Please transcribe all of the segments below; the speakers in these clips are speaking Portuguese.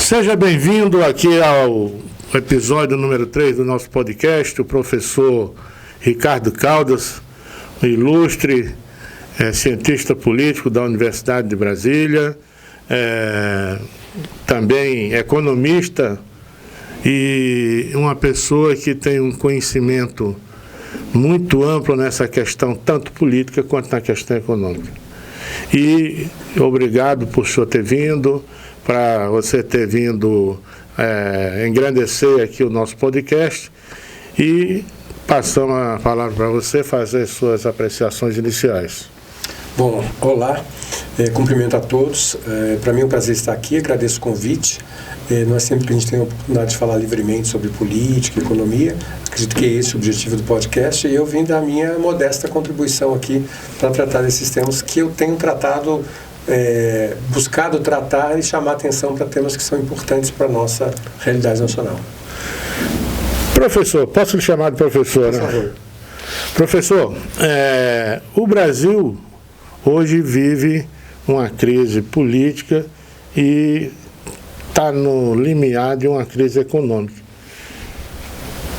Seja bem-vindo aqui ao episódio número 3 do nosso podcast, o professor Ricardo Caldas, um ilustre cientista político da Universidade de Brasília, também economista e uma pessoa que tem um conhecimento muito amplo nessa questão, tanto política quanto na questão econômica. E obrigado por senhor ter vindo, para você ter vindo engrandecer aqui o nosso podcast, e passamos a palavra para você fazer suas apreciações iniciais. Bom, olá, cumprimento a todos, para mim é um prazer estar aqui, agradeço o convite. Não é sempre que a gente tem a oportunidade de falar livremente sobre política, economia, acredito que é esse o objetivo do podcast, e eu vim dar a minha modesta contribuição aqui para tratar desses temas que eu tenho tratado, buscado tratar e chamar atenção para temas que são importantes para a nossa realidade nacional. Professor, posso lhe chamar de professor, né? Por favor. Professor, o Brasil hoje vive uma crise política e está no limiar de uma crise econômica.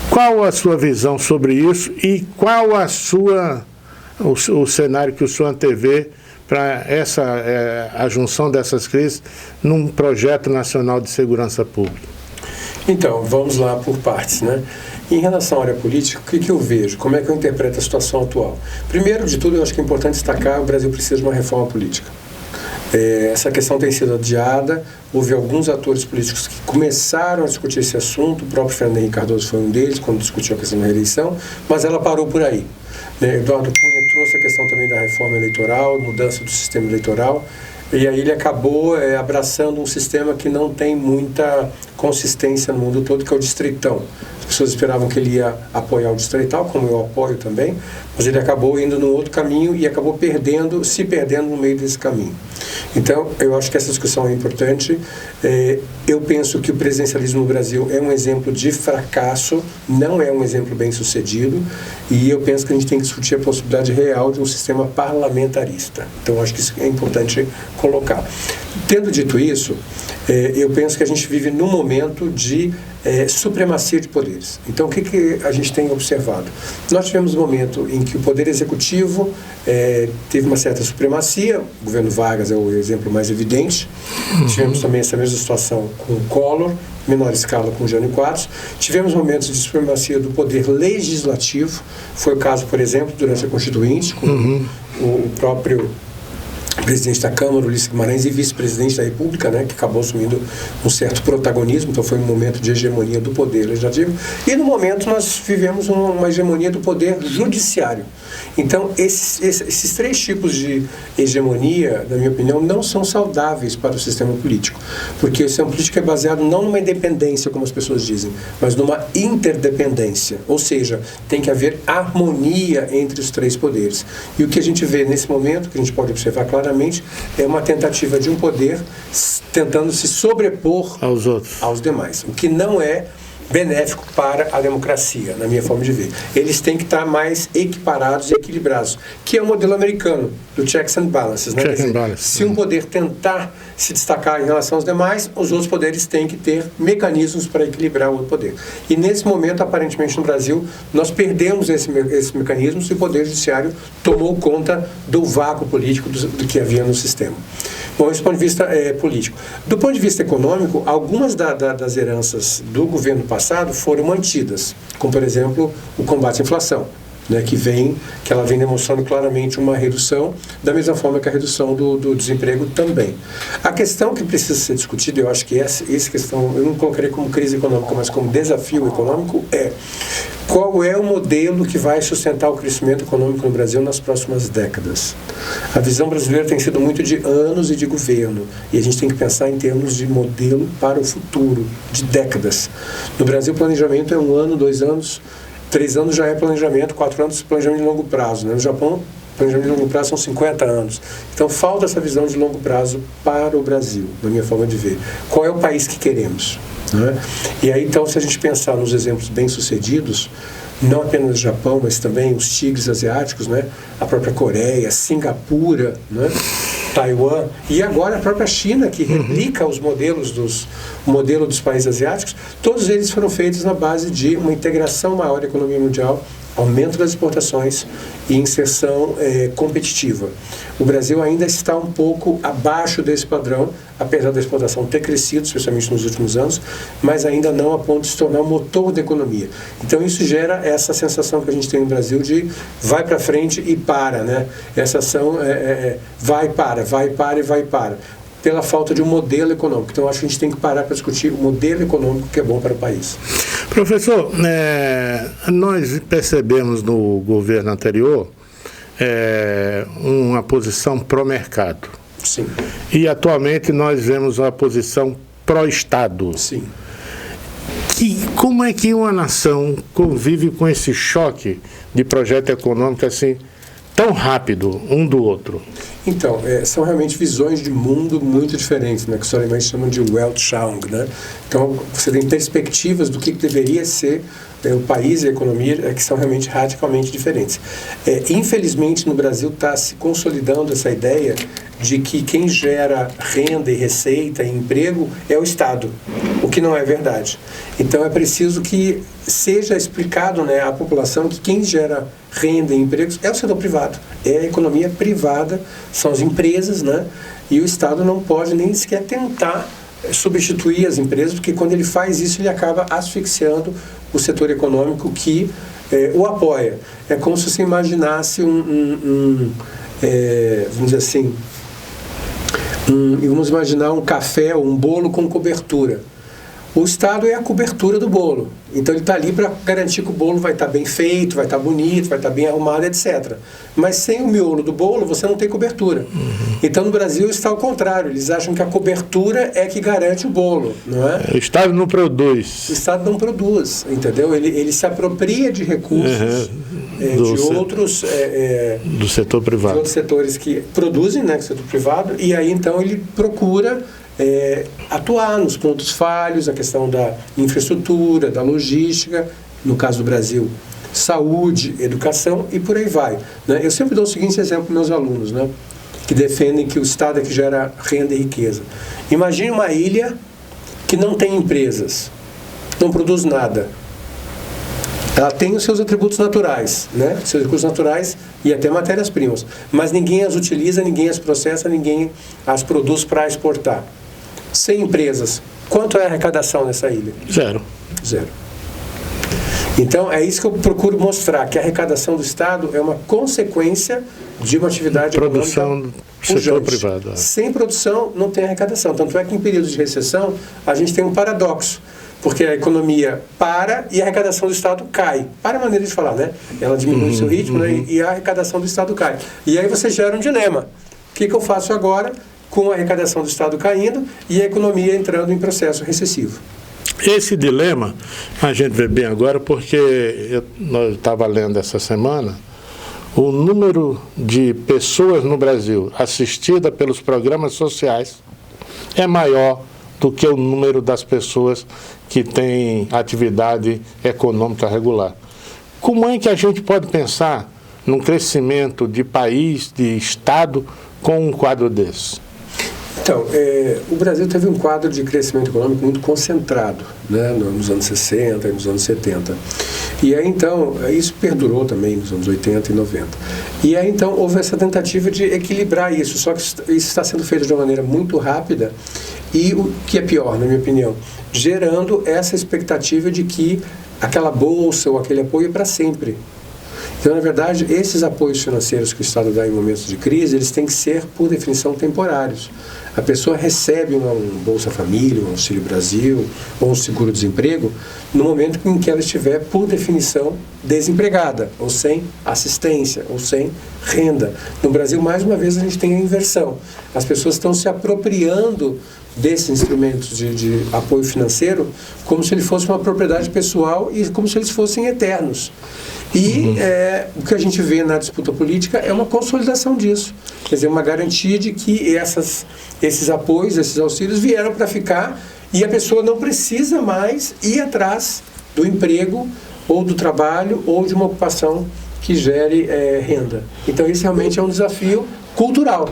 Qual a sua visão sobre isso e qual o cenário que o senhor antevê para a junção dessas crises num projeto nacional de segurança pública? Então, vamos lá por partes, né? Em relação à área política, o que eu vejo? Como é que eu interpreto a situação atual? Primeiro de tudo, eu acho que é importante destacar que o Brasil precisa de uma reforma política. Essa questão tem sido adiada, houve alguns atores políticos que começaram a discutir esse assunto, o próprio Fernando Henrique Cardoso foi um deles, quando discutiu a questão da reeleição, mas ela parou por aí. Eduardo Cunha trouxe a questão também da reforma eleitoral, mudança do sistema eleitoral, e aí ele acabou abraçando um sistema que não tem muita consistência no mundo todo, que é o distritão. As pessoas esperavam que ele ia apoiar o distrital, como eu apoio também, mas ele acabou indo num outro caminho e acabou se perdendo no meio desse caminho. Então, eu acho que essa discussão é importante. Eu penso que o presidencialismo no Brasil é um exemplo de fracasso, não é um exemplo bem sucedido, e eu penso que a gente tem que discutir a possibilidade real de um sistema parlamentarista. Então, acho que isso é importante colocar. Tendo dito isso, eu penso que a gente vive num momento de supremacia de poderes. Então, o que a gente tem observado? Nós tivemos um momento em que o Poder Executivo teve uma certa supremacia, o governo Vargas é o exemplo mais evidente, tivemos também essa mesma situação com o Collor, menor escala com o Jânio Quadros, tivemos momentos de supremacia do Poder Legislativo, foi o caso, por exemplo, durante a Constituinte, com o próprio presidente da Câmara, Ulisses Guimarães, e vice-presidente da República, né, que acabou assumindo um certo protagonismo, então foi um momento de hegemonia do poder legislativo, e no momento nós vivemos uma hegemonia do poder judiciário. Então, esses três tipos de hegemonia, na minha opinião, não são saudáveis para o sistema político, porque o sistema político é baseado não numa independência, como as pessoas dizem, mas numa interdependência, ou seja, tem que haver harmonia entre os três poderes. E o que a gente vê nesse momento, que a gente pode observar claramente, é uma tentativa de um poder tentando se sobrepor aos demais, o que não é benéfico para a democracia, na minha forma de ver. Eles têm que estar mais equiparados e equilibrados, que é o modelo americano, do checks and balances. Né? Se um poder tentar se destacar em relação aos demais, os outros poderes têm que ter mecanismos para equilibrar o outro poder. E nesse momento, aparentemente no Brasil, nós perdemos esses mecanismos e o Poder Judiciário tomou conta do vácuo político do que havia no sistema. Bom, esse ponto de vista político. Do ponto de vista econômico, algumas das heranças do governo passado foram mantidas, como, por exemplo, o combate à inflação, né, que ela vem demonstrando claramente uma redução, da mesma forma que a redução do desemprego também. A questão que precisa ser discutida, eu acho que essa questão, eu não colocaria como crise econômica, mas como desafio econômico, qual é o modelo que vai sustentar o crescimento econômico no Brasil nas próximas décadas? A visão brasileira tem sido muito de anos e de governo, e a gente tem que pensar em termos de modelo para o futuro, de décadas. No Brasil, o planejamento é 1 ano, 2 anos, 3 anos já é planejamento, 4 anos planejamento de longo prazo. Né? No Japão, planejamento de longo prazo são 50 anos. Então, falta essa visão de longo prazo para o Brasil, na minha forma de ver. Qual é o país que queremos? Né? E aí, então, se a gente pensar nos exemplos bem-sucedidos, não apenas o Japão, mas também os tigres asiáticos, né? A própria Coreia, Singapura, né? Taiwan, e agora a própria China, que replica os modelos modelo dos países asiáticos, todos eles foram feitos na base de uma integração maior da economia mundial, aumento das exportações e inserção competitiva. O Brasil ainda está um pouco abaixo desse padrão, apesar da exportação ter crescido, especialmente nos últimos anos, mas ainda não a ponto de se tornar o motor da economia. Então isso gera essa sensação que a gente tem no Brasil de vai para frente e para, né? Essa ação vai para e vai para, pela falta de um modelo econômico. Então acho que a gente tem que parar para discutir o modelo econômico que é bom para o país. Professor, nós percebemos no governo anterior uma posição pró-mercado. Sim. E atualmente nós vemos uma posição pró-Estado. Sim. Como é que uma nação convive com esse choque de projeto econômico assim, tão rápido um do outro? Então, são realmente visões de mundo muito diferentes, né, que os alemães chamam de Weltanschauung, né? Então, você tem perspectivas do que deveria ser o país e a economia que são realmente radicalmente diferentes. Infelizmente, no Brasil está se consolidando essa ideia de que quem gera renda e receita e emprego é o Estado, o que não é verdade. Então é preciso que seja explicado, né, à população que quem gera renda e empregos é o setor privado, é a economia privada, são as empresas, né, e o Estado não pode nem sequer tentar substituir as empresas, porque quando ele faz isso ele acaba asfixiando o setor econômico que o apoia. É como se você imaginasse vamos dizer assim, vamos imaginar um café ou um bolo com cobertura. O Estado é a cobertura do bolo. Então ele está ali para garantir que o bolo vai estar bem feito, vai estar bonito, vai estar bem arrumado, etc. Mas sem o miolo do bolo, você não tem cobertura. Então no Brasil está ao contrário. Eles acham que a cobertura é que garante o bolo, não é? O Estado não produz. O Estado não produz, entendeu? Ele se apropria de recursos de outros... do setor privado. De outros setores que produzem, né, que é o setor privado, e aí então ele procura atuar nos pontos falhos, a questão da infraestrutura, da logística, no caso do Brasil, saúde, educação e por aí vai, né? Eu sempre dou o seguinte exemplo para meus alunos, né, que defendem que o Estado é que gera renda e riqueza. Imagine uma ilha que não tem empresas, não produz nada. Ela tem os seus atributos naturais, né? Seus recursos naturais e até matérias-primas, mas ninguém as utiliza, ninguém as processa, ninguém as produz para exportar. Sem empresas, quanto é a arrecadação nessa ilha? Zero. Então, é isso que eu procuro mostrar, que a arrecadação do Estado é uma consequência de uma atividade produção do setor privado. Sem produção, não tem arrecadação. Tanto é que em períodos de recessão, a gente tem um paradoxo, porque a economia para e a arrecadação do Estado cai. Para a maneira de falar, né? Ela diminui o seu ritmo, né? E a arrecadação do Estado cai. E aí você gera um dilema. O que eu faço agora com a arrecadação do Estado caindo e a economia entrando em processo recessivo? Esse dilema a gente vê bem agora porque nós estava lendo essa semana o número de pessoas no Brasil assistidas pelos programas sociais é maior do que o número das pessoas que têm atividade econômica regular. Como é que a gente pode pensar num crescimento de país, de Estado, com um quadro desse? Então, o Brasil teve um quadro de crescimento econômico muito concentrado, né, nos anos 60 e nos anos 70. E aí, então, isso perdurou também nos anos 80 e 90. E aí, então, houve essa tentativa de equilibrar isso, só que isso está sendo feito de uma maneira muito rápida e, o que é pior, na minha opinião, gerando essa expectativa de que aquela bolsa ou aquele apoio é para sempre. Então, na verdade, esses apoios financeiros que o Estado dá em momentos de crise, eles têm que ser, por definição, temporários. A pessoa recebe um Bolsa Família, um Auxílio Brasil ou um seguro-desemprego no momento em que ela estiver, por definição, desempregada, ou sem assistência, ou sem renda. No Brasil, mais uma vez, a gente tem a inversão. As pessoas estão se apropriando desses instrumentos de apoio financeiro como se ele fosse uma propriedade pessoal e como se eles fossem eternos. E o que a gente vê na disputa política é uma consolidação disso. Quer dizer, uma garantia de que esses apoios, esses auxílios vieram para ficar e a pessoa não precisa mais ir atrás do emprego ou do trabalho ou de uma ocupação que gere renda. Então, esse realmente é um desafio cultural.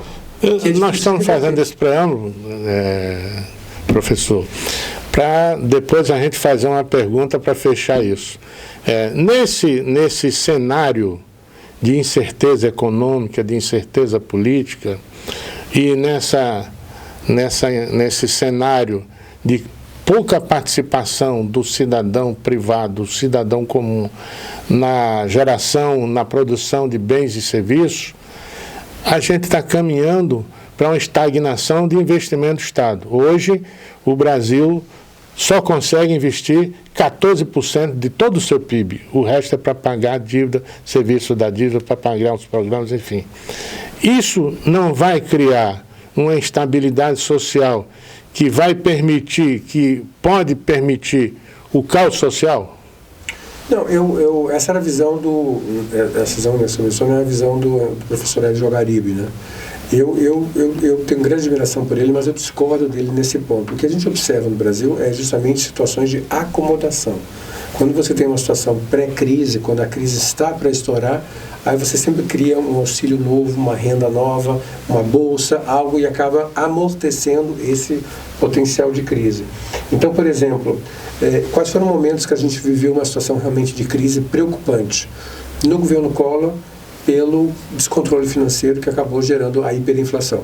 Nós estamos fazendo esse preâmbulo, professor, para depois a gente fazer uma pergunta para fechar isso. Nesse cenário de incerteza econômica, de incerteza política, e nesse cenário de pouca participação do cidadão privado, do cidadão comum, na geração, na produção de bens e serviços, a gente está caminhando para uma estagnação de investimento do Estado. Hoje, o Brasil só consegue investir 14% de todo o seu PIB. O resto é para pagar a dívida, serviço da dívida, para pagar os programas, enfim. Isso não vai criar uma instabilidade social que vai permitir, que pode permitir o caos social? Não, essa era a visão essa visão é a visão do professor Hélio Jogaribe, né? Eu tenho grande admiração por ele, mas eu discordo dele nesse ponto. O que a gente observa no Brasil é justamente situações de acomodação. Quando você tem uma situação pré-crise, quando a crise está para estourar, aí você sempre cria um auxílio novo, uma renda nova, uma bolsa, algo, e acaba amortecendo esse potencial de crise. Então, por exemplo, quais foram momentos que a gente viveu uma situação realmente de crise preocupante? No governo Collor, pelo descontrole financeiro que acabou gerando a hiperinflação.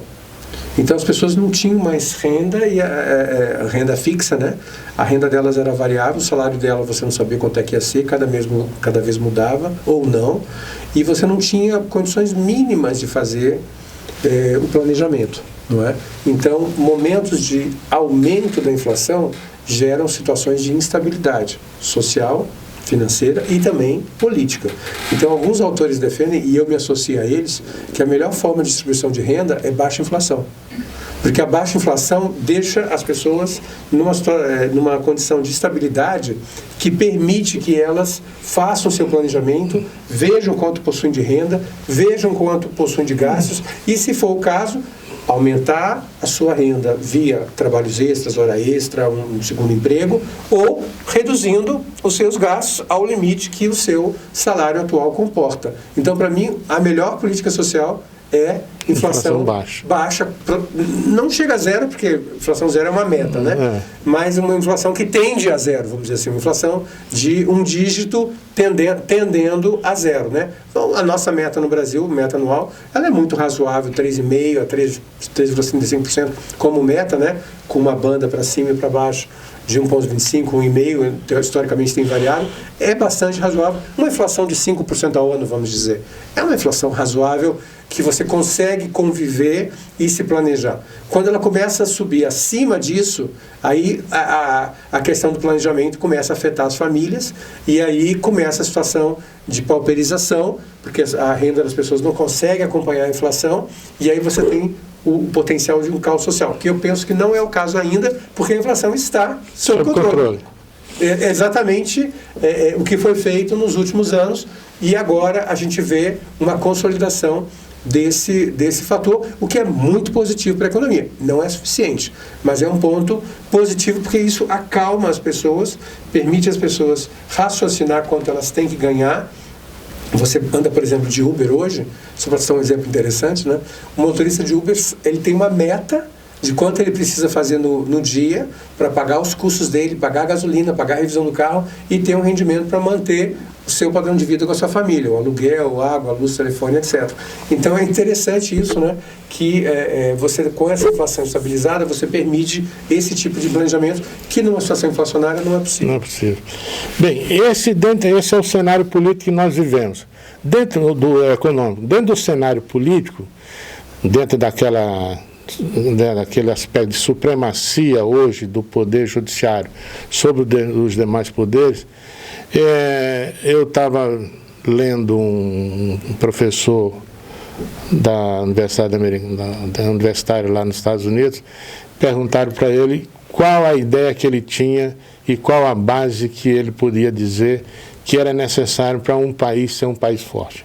Então as pessoas não tinham mais renda, e a renda fixa, né? A renda delas era variável, o salário dela você não sabia quanto é que ia ser, cada vez mudava ou não, e você não tinha condições mínimas de fazer o planejamento, não é? Então, momentos de aumento da inflação geram situações de instabilidade social, financeira e também política. Então, alguns autores defendem, e eu me associo a eles, que a melhor forma de distribuição de renda é baixa inflação. Porque a baixa inflação deixa as pessoas numa condição de estabilidade que permite que elas façam seu planejamento, vejam quanto possuem de renda, vejam quanto possuem de gastos e, se for o caso, aumentar a sua renda via trabalhos extras, hora extra, um segundo emprego, ou reduzindo os seus gastos ao limite que o seu salário atual comporta. Então, para mim, a melhor política social é inflação baixa. Não chega a zero, porque inflação zero é uma meta, né? Mas uma inflação que tende a zero, vamos dizer assim, uma inflação de um dígito tendendo a zero, né? Então, a nossa meta no Brasil, meta anual, ela é muito razoável, 3,5% a 3,55% como meta, né? Com uma banda para cima e para baixo de 1,25%, 1,5%, historicamente tem variado, é bastante razoável. Uma inflação de 5% ao ano, vamos dizer, é uma inflação razoável que você consegue conviver e se planejar. Quando ela começa a subir acima disso, aí a questão do planejamento começa a afetar as famílias, e aí começa a situação de pauperização, porque a renda das pessoas não consegue acompanhar a inflação, e aí você tem o potencial de um caos social, que eu penso que não é o caso ainda, porque a inflação está sob controle. É exatamente o que foi feito nos últimos anos, e agora a gente vê uma consolidação desse fator, o que é muito positivo para a economia. Não é suficiente, mas é um ponto positivo, porque isso acalma as pessoas, permite as pessoas raciocinar quanto elas têm que ganhar. Você anda, por exemplo, de Uber hoje, só para citar um exemplo interessante, né? O motorista de Uber, ele tem uma meta de quanto ele precisa fazer no dia para pagar os custos dele, pagar a gasolina, pagar a revisão do carro e ter um rendimento para manter o seu padrão de vida com a sua família, o aluguel, a água, a luz, o telefone, etc. Então é interessante isso, né? Que você, com essa inflação estabilizada, você permite esse tipo de planejamento que numa situação inflacionária não é possível. Não é possível. Bem, esse é o cenário político que nós vivemos. Dentro do econômico, dentro do cenário político, dentro daquele aspecto de supremacia hoje do Poder Judiciário sobre os demais poderes, eu estava lendo um professor da universitária lá nos Estados Unidos, perguntaram para ele qual a ideia que ele tinha e qual a base que ele podia dizer que era necessário para um país ser um país forte.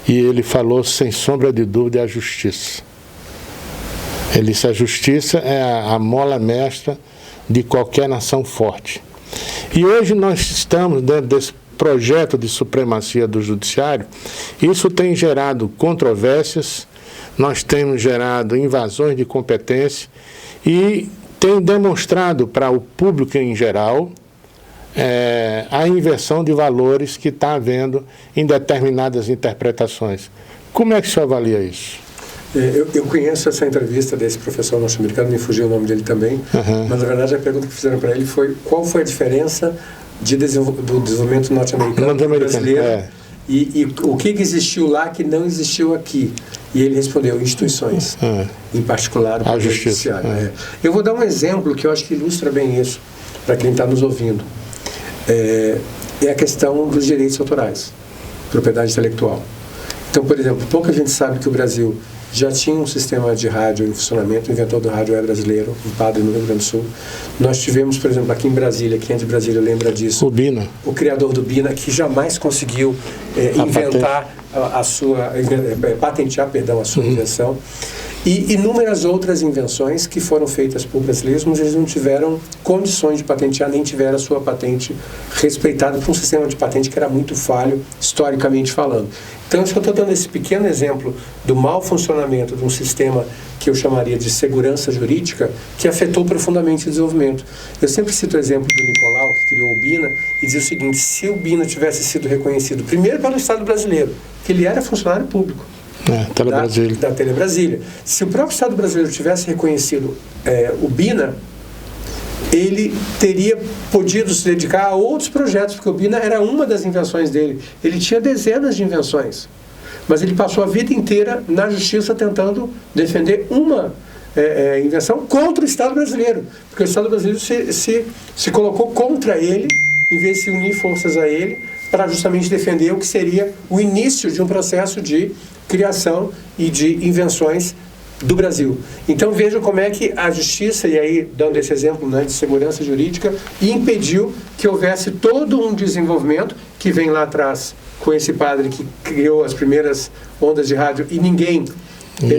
E ele falou, sem sombra de dúvida, a justiça. Ele disse, a justiça é a mola mestra de qualquer nação forte. E hoje nós estamos dentro desse projeto de supremacia do judiciário. Isso tem gerado controvérsias nós temos gerado invasões de competência e tem demonstrado para o público em geral a inversão de valores que está havendo em determinadas interpretações. Como é que o senhor avalia isso? Eu conheço essa entrevista desse professor norte-americano, me fugiu o nome dele também, mas na verdade a pergunta que fizeram para ele foi qual foi a diferença do desenvolvimento norte-americano e brasileiro e o que existiu lá que não existiu aqui. E ele respondeu, instituições, em particular o judiciário. Eu vou dar um exemplo que eu acho que ilustra bem isso, para quem está nos ouvindo. É a questão dos direitos autorais, propriedade intelectual. Então, por exemplo, pouca gente sabe que o Brasil já tinha um sistema de rádio em funcionamento, o inventor do rádio é brasileiro, um padre no Rio Grande do Sul. Nós tivemos, por exemplo, aqui em Brasília, quem é de Brasília lembra disso, o Bina, o criador do Bina, que jamais conseguiu patentear a sua invenção. E inúmeras outras invenções que foram feitas por brasileiros, mas eles não tiveram condições de patentear, nem tiveram a sua patente respeitada por um sistema de patente que era muito falho, historicamente falando. Então, eu estou dando esse pequeno exemplo do mau funcionamento de um sistema que eu chamaria de segurança jurídica, que afetou profundamente o desenvolvimento. Eu sempre cito o exemplo do Nicolau, que criou o Bina, e diz o seguinte, se o Bina tivesse sido reconhecido, primeiro pelo Estado brasileiro, que ele era funcionário público, da Telebrasília. Se o próprio Estado brasileiro tivesse reconhecido o Bina, ele teria podido se dedicar a outros projetos, porque o Bina era uma das invenções dele. Ele tinha dezenas de invenções, mas ele passou a vida inteira na justiça tentando defender uma invenção contra o Estado brasileiro, porque o Estado brasileiro se colocou contra ele, em vez de se unir forças a ele, para justamente defender o que seria o início de um processo de criação e de invenções do Brasil. Então vejam como é que a justiça, e aí dando esse exemplo de segurança jurídica, impediu que houvesse todo um desenvolvimento que vem lá atrás com esse padre que criou as primeiras ondas de rádio e ninguém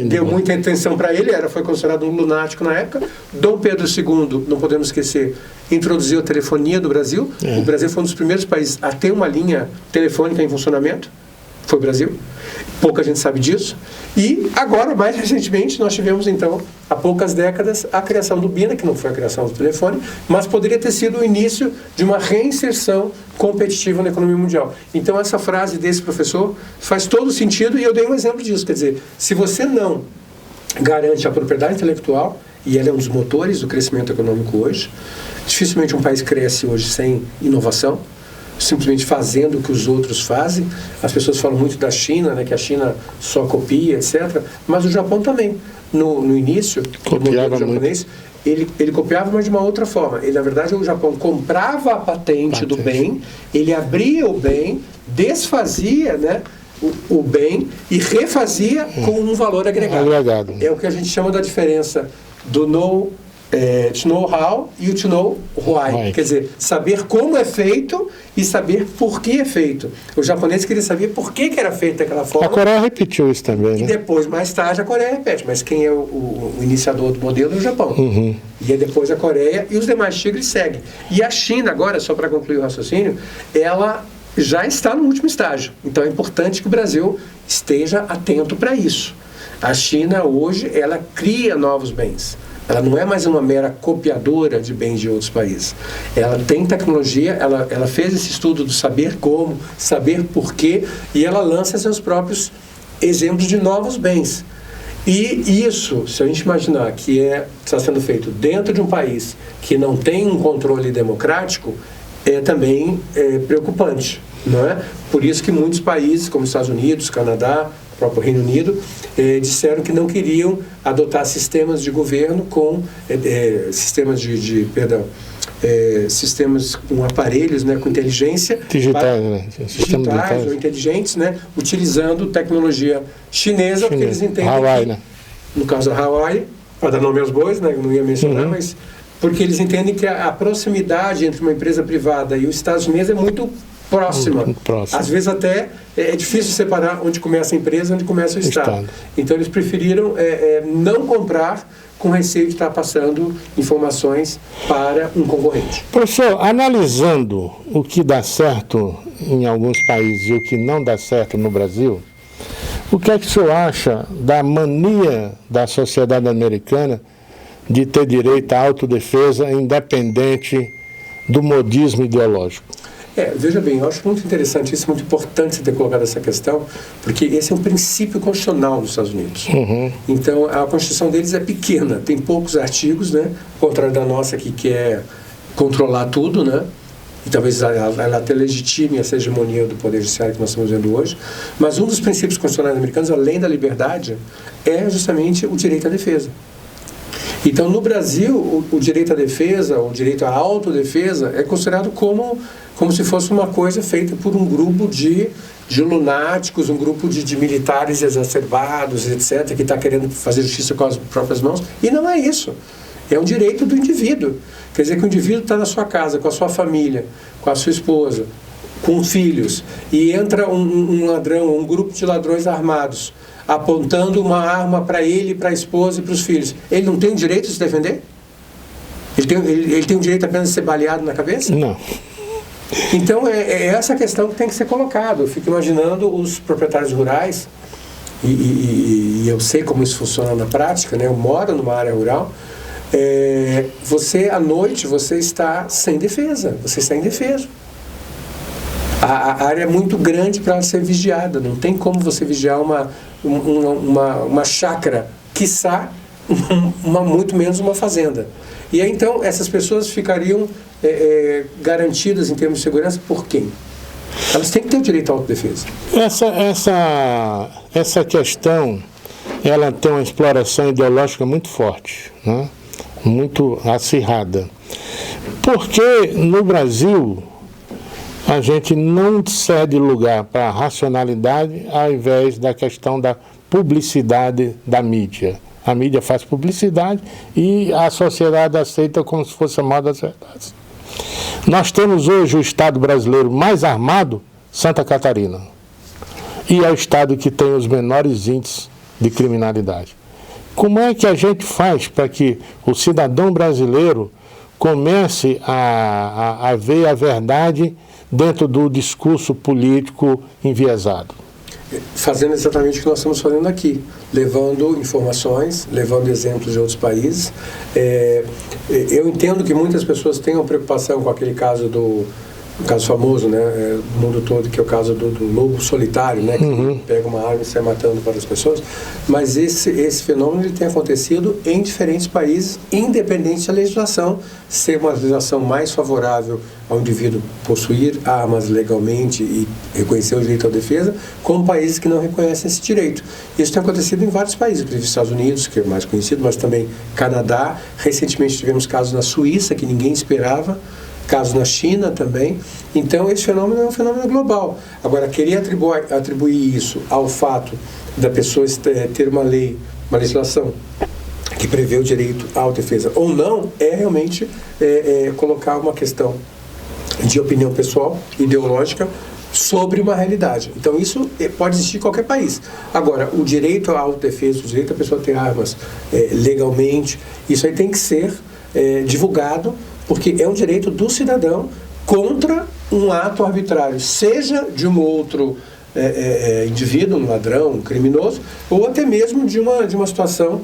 deu muita atenção para ele, foi considerado um lunático na época. Dom Pedro II, não podemos esquecer, introduziu a telefonia do Brasil. O Brasil foi um dos primeiros países a ter uma linha telefônica em funcionamento. Foi o Brasil. Pouca gente sabe disso. E agora, mais recentemente, nós tivemos, então, há poucas décadas, a criação do Bina, que não foi a criação do telefone, mas poderia ter sido o início de uma reinserção competitiva na economia mundial. Então, essa frase desse professor faz todo sentido e eu dei um exemplo disso. Quer dizer, se você não garante a propriedade intelectual, e ela é um dos motores do crescimento econômico hoje, dificilmente um país cresce hoje sem inovação, simplesmente fazendo o que os outros fazem. As pessoas falam muito da China, que a China só copia, etc. Mas o Japão também. No início, o modelo japonês, ele copiava, mas de uma outra forma. Na verdade, o Japão comprava a patente do bem, ele abria o bem, desfazia o bem e refazia com um valor agregado. É o que a gente chama da diferença do to know how e o to know why. Quer dizer, saber como é feito e saber por que é feito. O japonês queria saber por que era feito daquela forma. A Coreia repetiu isso também, E depois, mais tarde, a Coreia repete. Mas quem é o iniciador do modelo é o Japão. E aí depois a Coreia e os demais tigres seguem. E a China, agora, só para concluir o raciocínio, ela já está no último estágio. Então é importante que o Brasil esteja atento para isso. A China, hoje, ela cria novos bens. Ela não é mais uma mera copiadora de bens de outros países. Ela tem tecnologia, ela fez esse estudo do saber como, saber porquê, e ela lança seus próprios exemplos de novos bens. E isso, se a gente imaginar que está sendo feito dentro de um país que não tem um controle democrático, é também preocupante, não é? Por isso que muitos países, como Estados Unidos, Canadá, o próprio Reino Unido, disseram que não queriam adotar sistemas de governo com sistemas com aparelhos, com inteligência digitais, digitais ou inteligentes, utilizando tecnologia chinesa, porque eles entendem Hawaii, no caso da Hawaii, para dar nome aos bois, não ia mencionar, mas porque eles entendem que a proximidade entre uma empresa privada e os Estados Unidos é muito próxima. Às vezes até é difícil separar onde começa a empresa e onde começa o Estado. Então eles preferiram não comprar com receio de estar passando informações para um concorrente. Professor, analisando o que dá certo em alguns países e o que não dá certo no Brasil, O que é que o senhor acha da mania da sociedade americana de ter direito à autodefesa independente do modismo ideológico? Veja bem, eu acho muito interessante isso, muito importante você ter colocado essa questão, porque esse é um princípio constitucional dos Estados Unidos. Então, a Constituição deles é pequena, tem poucos artigos, né? Ao contrário da nossa, que quer controlar tudo, né? E talvez ela até legitime essa hegemonia do Poder Judiciário que nós estamos vendo hoje. Mas um dos princípios constitucionais americanos, além da liberdade, é justamente o direito à defesa. Então, no Brasil, o direito à defesa, o direito à autodefesa, é considerado como se fosse uma coisa feita por um grupo de lunáticos, um grupo de militares exacerbados, etc., que está querendo fazer justiça com as próprias mãos. E não é isso. É um direito do indivíduo. Quer dizer que o indivíduo está na sua casa, com a sua família, com a sua esposa, com filhos, e entra um ladrão, um grupo de ladrões armados, apontando uma arma para ele, para a esposa e para os filhos. Ele não tem o direito de se defender? Ele tem o direito apenas de ser baleado na cabeça? Não. Então, é essa questão que tem que ser colocada. Eu fico imaginando os proprietários rurais, e eu sei como isso funciona na prática, né? Eu moro numa área rural. Você, à noite, você está sem defesa, você está indefeso. A área é muito grande para ser vigiada, não tem como você vigiar uma chácara, quiçá, muito menos uma fazenda. E aí, então, essas pessoas ficariam garantidas em termos de segurança por quem? Elas têm que ter o direito à autodefesa. Essa questão, ela tem uma exploração ideológica muito forte, né? Muito acirrada. Porque no Brasil a gente não cede lugar para a racionalidade ao invés da questão da publicidade da mídia. A mídia faz publicidade e a sociedade aceita como se fosse a moda das verdades. Nós temos hoje o estado brasileiro mais armado, Santa Catarina. E é o estado que tem os menores índices de criminalidade. Como é que a gente faz para que o cidadão brasileiro comece a ver a verdade dentro do discurso político enviesado? Fazendo exatamente o que nós estamos fazendo aqui, levando informações, levando exemplos de outros países. Eu entendo que muitas pessoas tenham preocupação com aquele caso um caso famoso, né, no mundo todo, que é o caso do lobo solitário, né, que pega uma arma e sai matando várias pessoas, mas esse fenômeno ele tem acontecido em diferentes países, independente da legislação ser uma legislação mais favorável ao indivíduo possuir armas legalmente e reconhecer o direito à defesa, como países que não reconhecem esse direito. Isso tem acontecido em vários países, inclusive Estados Unidos, que é mais conhecido, mas também Canadá. Recentemente tivemos casos na Suíça que ninguém esperava, casos na China também. Então, esse fenômeno é um fenômeno global. Agora, querer atribuir isso ao fato da pessoa ter uma lei, uma legislação que prevê o direito à autodefesa ou não, é realmente colocar uma questão de opinião pessoal, ideológica, sobre uma realidade. Então, isso pode existir em qualquer país. Agora, o direito à autodefesa, o direito da pessoa ter armas legalmente, isso aí tem que ser divulgado, porque é um direito do cidadão contra um ato arbitrário, seja de um outro indivíduo, um ladrão, um criminoso, ou até mesmo de uma situação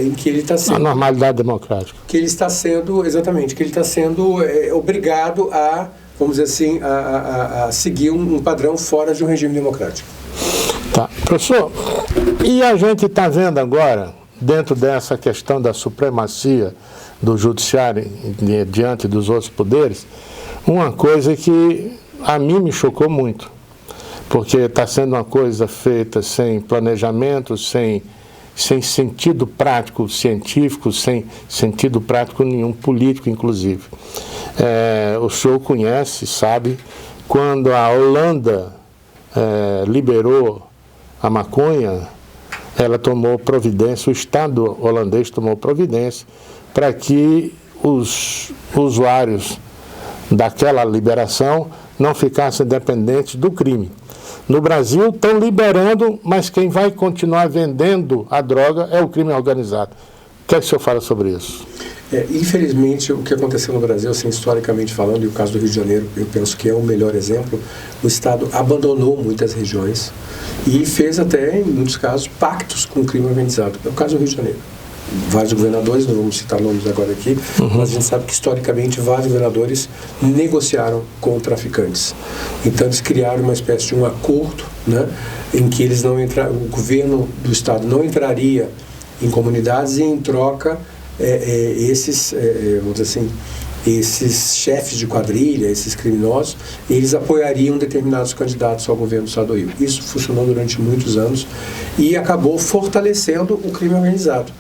em que ele está sendo... A normalidade democrática. Que ele está sendo, exatamente, que ele está sendo obrigado a, vamos dizer assim, a seguir um padrão fora de um regime democrático. Tá. Professor, e a gente está vendo agora, dentro dessa questão da supremacia do judiciário diante dos outros poderes, uma coisa que a mim me chocou muito, porque está sendo uma coisa feita sem planejamento, sem sentido prático científico, sem sentido prático nenhum político, inclusive. O senhor conhece, sabe, quando a Holanda liberou a maconha, ela tomou providência, o Estado holandês tomou providência para que os usuários daquela liberação não ficassem dependentes do crime. No Brasil estão liberando, mas quem vai continuar vendendo a droga é o crime organizado. O que é que o senhor fala sobre isso? Infelizmente, o que aconteceu no Brasil, assim, historicamente falando, e o caso do Rio de Janeiro, eu penso que é o melhor exemplo, o Estado abandonou muitas regiões e fez até, em muitos casos, pactos com o crime organizado. É o caso do Rio de Janeiro. Vários governadores, não vamos citar nomes agora aqui, mas a gente sabe que historicamente vários governadores negociaram com traficantes. Então eles criaram uma espécie de um acordo, né, em que eles não o governo do Estado não entraria em comunidades e em troca vamos dizer assim, esses chefes de quadrilha, esses criminosos, eles apoiariam determinados candidatos ao governo do Estado do Rio. Isso funcionou durante muitos anos e acabou fortalecendo o crime organizado.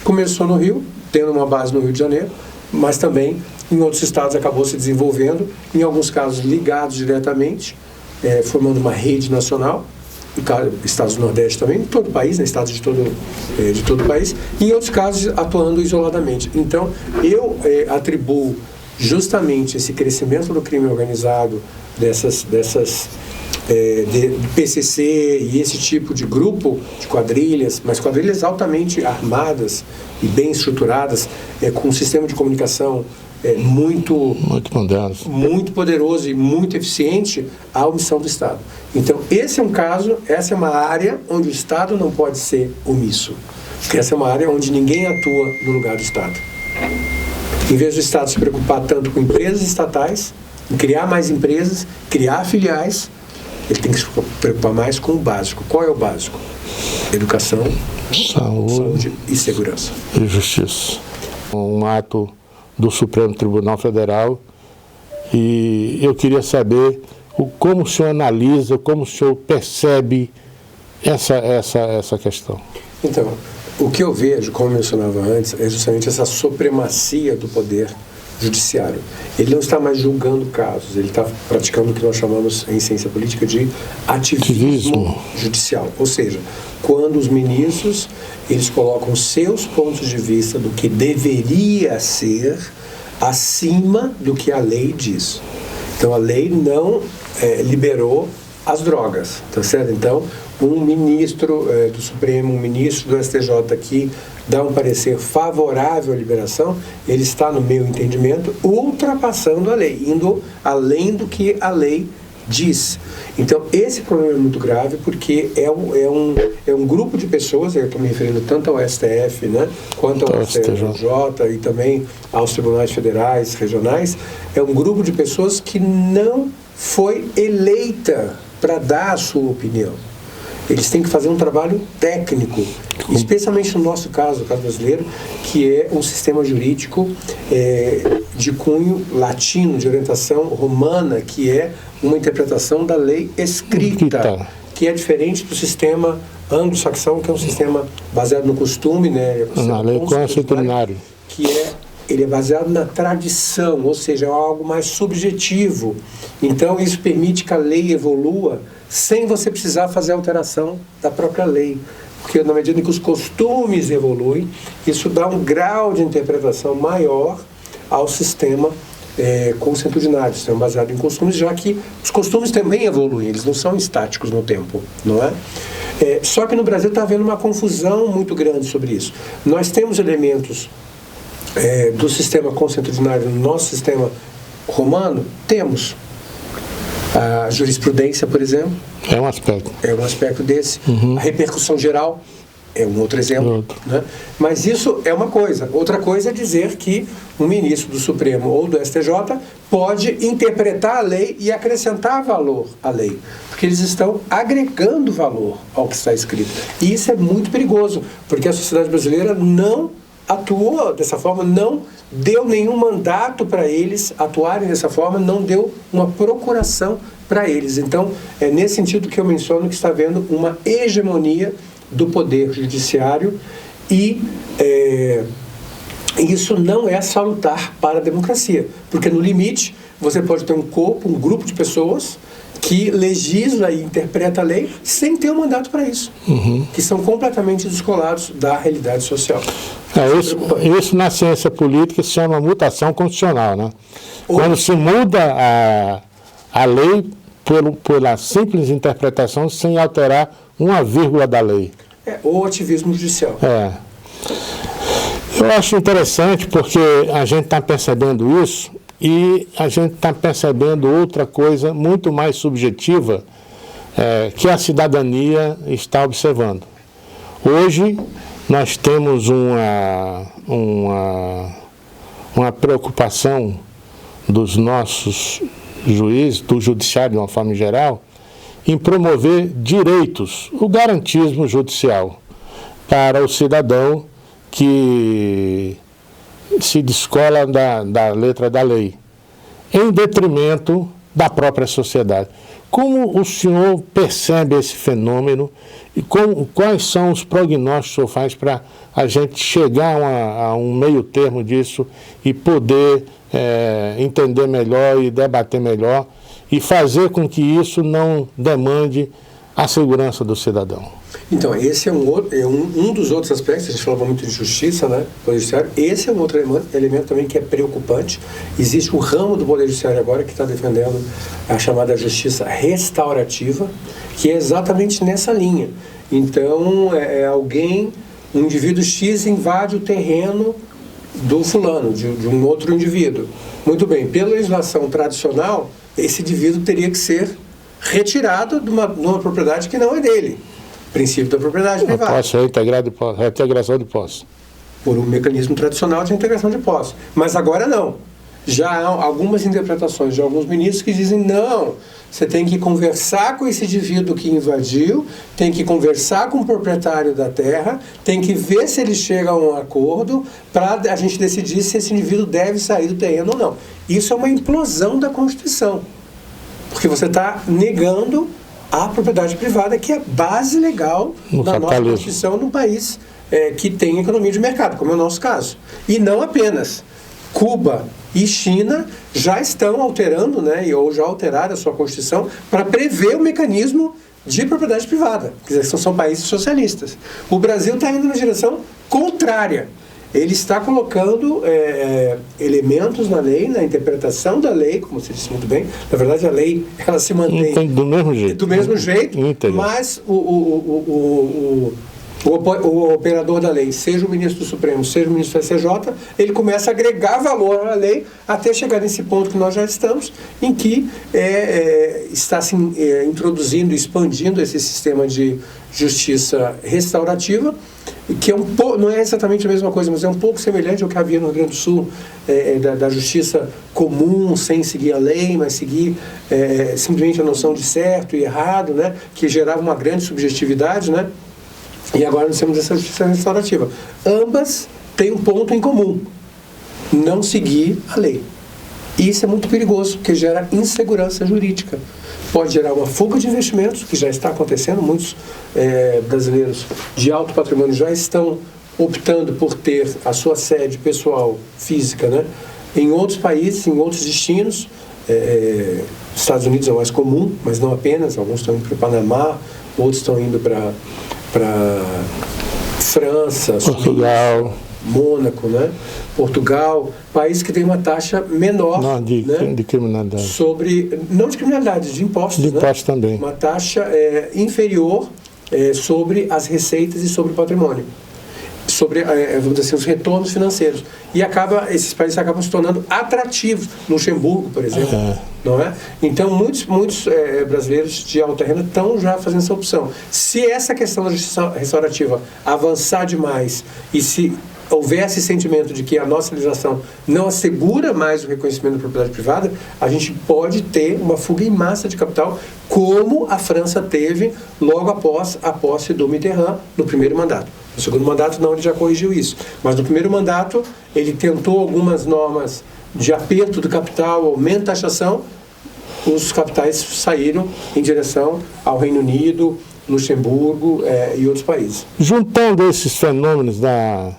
Começou no Rio, tendo uma base no Rio de Janeiro, mas também em outros estados acabou se desenvolvendo, em alguns casos ligados diretamente, formando uma rede nacional, estados do Nordeste também, em todo o país, né, estados de todo o país, e em outros casos atuando isoladamente. Então, eu atribuo justamente esse crescimento do crime organizado, do PCC e esse tipo de grupo de quadrilhas, mas quadrilhas altamente armadas e bem estruturadas, com um sistema de comunicação muito moderno, muito poderoso e muito eficiente, à omissão do Estado. Então, esse é um caso, essa é uma área onde o Estado não pode ser omisso, porque essa é uma área onde ninguém atua no lugar do Estado. Em vez do Estado se preocupar tanto com empresas estatais, em criar mais empresas, criar filiais, ele tem que se preocupar mais com o básico. Qual é o básico? Educação, saúde e segurança. E justiça. Um ato do Supremo Tribunal Federal, e eu queria saber como o senhor analisa, como o senhor percebe essa questão. Então, o que eu vejo, como eu mencionava antes, é justamente essa supremacia do poder judiciário. Ele não está mais julgando casos, ele está praticando o que nós chamamos em ciência política de ativismo judicial. Ou seja, quando os ministros eles colocam seus pontos de vista do que deveria ser acima do que a lei diz. Então a lei não liberou as drogas, tá certo? Então um ministro do Supremo, um ministro do STJ que dá um parecer favorável à liberação, ele está, no meu entendimento, ultrapassando a lei, indo além do que a lei diz. Então, esse problema é muito grave porque é um grupo de pessoas, eu estou me referindo tanto ao STF, né, quanto ao STJ e também aos tribunais federais, regionais, é um grupo de pessoas que não foi eleita para dar a sua opinião. Eles têm que fazer um trabalho técnico, especialmente no nosso caso, o caso brasileiro, que é um sistema jurídico de cunho latino, de orientação romana, que é uma interpretação da lei escrita, que é diferente do sistema anglo-saxão, que é um sistema baseado no costume, né? Na lei constitucionária, que ele é baseado na tradição, ou seja, é algo mais subjetivo. Então, isso permite que a lei evolua sem você precisar fazer alteração da própria lei. Porque na medida em que os costumes evoluem, isso dá um grau de interpretação maior ao sistema consuetudinário, sistema baseado em costumes, já que os costumes também evoluem, eles não são estáticos no tempo, não é? Só que no Brasil está havendo uma confusão muito grande sobre isso. Nós temos elementos do sistema consuetudinário no nosso sistema romano? Temos. A jurisprudência, por exemplo, é um aspecto. É um aspecto desse. A repercussão geral é um outro exemplo. Né? Mas isso é uma coisa. Outra coisa é dizer que um ministro do Supremo ou do STJ pode interpretar a lei e acrescentar valor à lei. Porque eles estão agregando valor ao que está escrito. E isso é muito perigoso, porque a sociedade brasileira não atuou dessa forma, não deu nenhum mandato para eles atuarem dessa forma, não deu uma procuração para eles. Então, é nesse sentido que eu menciono que está havendo uma hegemonia do poder judiciário e isso não é salutar para a democracia, porque no limite você pode ter um corpo, um grupo de pessoas que legisla e interpreta a lei sem ter um mandato para isso, que são completamente descolados da realidade social. Isso na ciência política se chama mutação constitucional, né? Quando se muda a lei pela simples interpretação sem alterar uma vírgula da lei. Ou ativismo judicial. Eu acho interessante porque a gente está percebendo isso e a gente está percebendo outra coisa muito mais subjetiva que a cidadania está observando. Hoje nós temos uma preocupação dos nossos juízes, do judiciário de uma forma geral, em promover direitos, o garantismo judicial para o cidadão que se descola da letra da lei, em detrimento da própria sociedade. Como o senhor percebe esse fenômeno e quais são os prognósticos que o senhor faz para a gente chegar a um meio termo disso e poder entender melhor e debater melhor e fazer com que isso não demande a segurança do cidadão? Então, esse é um dos outros aspectos. A gente falava muito de justiça, né? Poder Judiciário. Esse é um outro elemento também que é preocupante. Existe um ramo do Poder Judiciário agora que está defendendo a chamada justiça restaurativa, que é exatamente nessa linha. Então, um indivíduo X invade o terreno do fulano, de um outro indivíduo. Muito bem, pela legislação tradicional, esse indivíduo teria que ser retirado de uma propriedade que não é dele. Princípio da propriedade privada. Posse, reintegração de posse. Por um mecanismo tradicional de integração de posse. Mas agora não. Já há algumas interpretações de alguns ministros que dizem não, você tem que conversar com esse indivíduo que invadiu, tem que conversar com o proprietário da terra, tem que ver se ele chega a um acordo para a gente decidir se esse indivíduo deve sair do terreno ou não. Isso é uma implosão da Constituição. Porque você está negando a propriedade privada, que é base legal da nossa Constituição num país que tem economia de mercado, como é o nosso caso. E não apenas. Cuba e China já estão alterando, né, ou já alteraram a sua Constituição para prever o mecanismo de propriedade privada. Quer dizer, são países socialistas. O Brasil está indo na direção contrária. Ele está colocando elementos na lei, na interpretação da lei, como você disse muito bem. Na verdade, a lei ela se mantém do mesmo jeito. Do mesmo jeito, mas o operador da lei, seja o ministro do Supremo, seja o ministro do STJ, ele começa a agregar valor à lei até chegar nesse ponto que nós já estamos, em que está se introduzindo, expandindo esse sistema de justiça restaurativa, que não é exatamente a mesma coisa, mas é um pouco semelhante ao que havia no Rio Grande do Sul, da justiça comum, sem seguir a lei, mas seguir simplesmente a noção de certo e errado, né, que gerava uma grande subjetividade, né? E agora nós temos essa justiça restaurativa. Ambas têm um ponto em comum: não seguir a lei. E isso é muito perigoso, porque gera insegurança jurídica. Pode gerar uma fuga de investimentos, que já está acontecendo. Muitos brasileiros de alto patrimônio já estão optando por ter a sua sede pessoal, física, né, em outros países, em outros destinos. Estados Unidos é o mais comum, mas não apenas. Alguns estão indo para o Panamá, outros estão indo para França, Portugal, Suíça, Mônaco, né? Portugal, país que tem uma taxa menor, não, de criminalidade. Não de criminalidade, de impostos. De impostos, né? Também. Uma taxa inferior sobre as receitas e sobre o patrimônio, sobre, vamos dizer assim, os retornos financeiros. E esses países acabam se tornando atrativos. Luxemburgo, por exemplo. Não é? Então, muitos brasileiros de alta renda estão já fazendo essa opção. Se essa questão da justiça restaurativa avançar demais e se houver esse sentimento de que a nossa legislação não assegura mais o reconhecimento da propriedade privada, a gente pode ter uma fuga em massa de capital, como a França teve logo após a posse do Mitterrand no primeiro mandato. No segundo mandato, não, ele já corrigiu isso. Mas no primeiro mandato, ele tentou algumas normas de aperto do capital, aumento da taxação. Os capitais saíram em direção ao Reino Unido, Luxemburgo e outros países. Juntando esses fenômenos da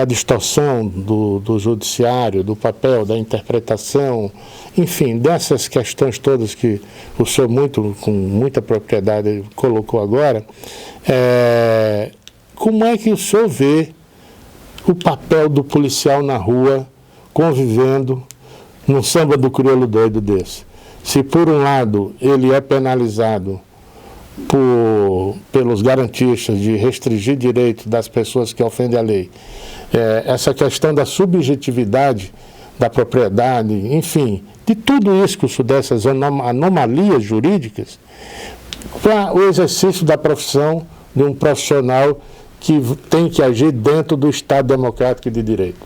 distorção do judiciário, do papel, da interpretação, enfim, dessas questões todas que o senhor com muita propriedade colocou agora, como é que o senhor vê o papel do policial na rua convivendo num samba do crioulo doido desse? Se por um lado ele é penalizado por pelos garantistas de restringir direitos das pessoas que ofendem a lei, essa questão da subjetividade da propriedade, enfim, de tudo isso que o Sudeste, as anomalias jurídicas, para o exercício da profissão de um profissional que tem que agir dentro do Estado democrático e de direito.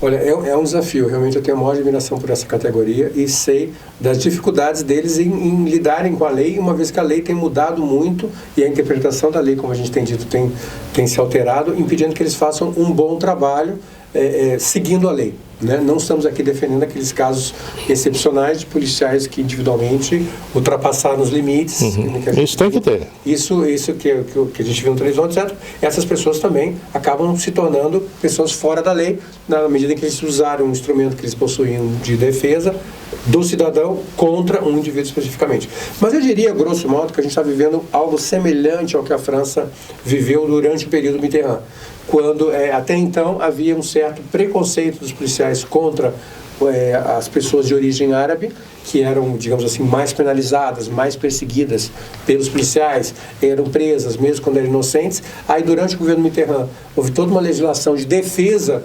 Olha, é um desafio, realmente eu tenho a maior admiração por essa categoria e sei das dificuldades deles em lidarem com a lei, uma vez que a lei tem mudado muito e a interpretação da lei, como a gente tem dito, tem se alterado, impedindo que eles façam um bom trabalho seguindo a lei. Né? Não estamos aqui defendendo aqueles casos excepcionais de policiais que individualmente ultrapassaram os limites. Isso tem que ter. Isso que a gente viu no televisão, etc. Essas pessoas também acabam se tornando pessoas fora da lei, na medida em que eles usaram um instrumento que eles possuíam de defesa do cidadão contra um indivíduo especificamente. Mas eu diria, grosso modo, que a gente está vivendo algo semelhante ao que a França viveu durante o período Mitterrand, quando até então havia um certo preconceito dos policiais contra as pessoas de origem árabe, que eram, digamos assim, mais penalizadas, mais perseguidas pelos policiais, eram presas mesmo quando eram inocentes. Aí, durante o governo Mitterrand, houve toda uma legislação de defesa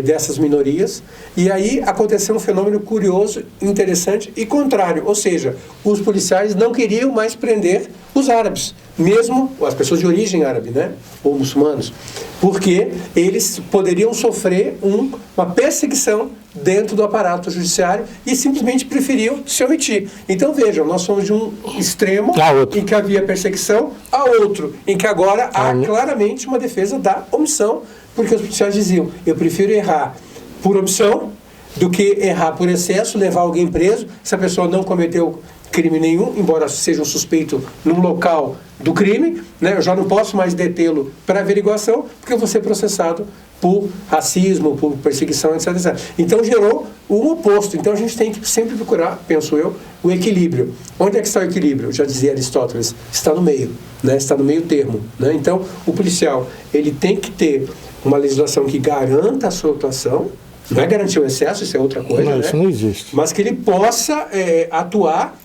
dessas minorias, e aí aconteceu um fenômeno curioso, interessante e contrário, ou seja, os policiais não queriam mais prender os árabes, mesmo as pessoas de origem árabe, né, ou muçulmanos, porque eles poderiam sofrer uma perseguição dentro do aparato judiciário e simplesmente preferiam se omitir. Então vejam, nós somos de um extremo em que havia perseguição a outro, em que agora há claramente uma defesa da omissão, porque os policiais diziam, eu prefiro errar por omissão do que errar por excesso, levar alguém preso, se a pessoa não cometeu crime nenhum, embora seja um suspeito no local do crime, né, eu já não posso mais detê-lo para averiguação, porque eu vou ser processado por racismo, por perseguição, etc, etc. Então gerou um oposto. Então a gente tem que sempre procurar, penso eu, o equilíbrio. Onde é que está o equilíbrio? Já dizia Aristóteles, está no meio, né? Está no meio termo. Né? Então o policial ele tem que ter uma legislação que garanta a sua atuação, não é garantir o excesso, isso é outra coisa, isso não existe. Mas que ele possa atuar,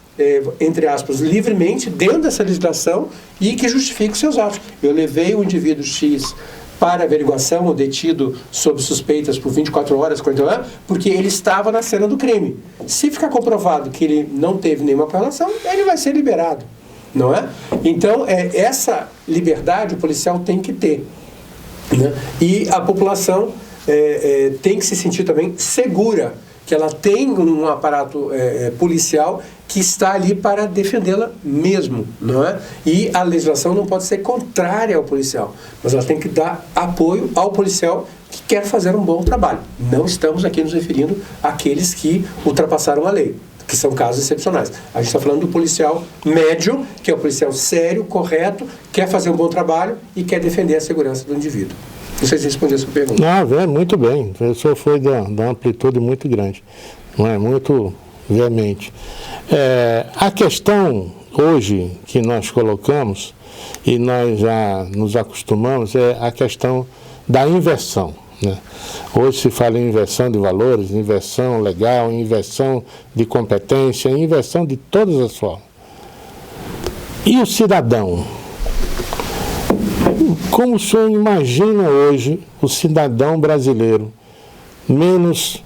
entre aspas, livremente dentro dessa legislação e que justifique os seus atos. Eu levei o indivíduo X para averiguação ou detido sob suspeitas por 24 horas, 40 horas, porque ele estava na cena do crime. Se ficar comprovado que ele não teve nenhuma correlação, ele vai ser liberado, não é? Então, essa liberdade o policial tem que ter. Né? E a população tem que se sentir também segura, que ela tem um aparato policial que está ali para defendê-la mesmo, não é? E a legislação não pode ser contrária ao policial, mas ela tem que dar apoio ao policial que quer fazer um bom trabalho. Não estamos aqui nos referindo àqueles que ultrapassaram a lei, que são casos excepcionais. A gente está falando do policial médio, que é o policial sério, correto, quer fazer um bom trabalho e quer defender a segurança do indivíduo. Não sei se respondi a sua pergunta. Não, muito bem. O senhor foi da amplitude muito grande, não é? Muito veemente. A questão hoje que nós colocamos, e nós já nos acostumamos, é a questão da inversão. Né? Hoje se fala em inversão de valores, inversão legal, inversão de competência, inversão de todas as formas. E o cidadão? Como o senhor imagina hoje o cidadão brasileiro menos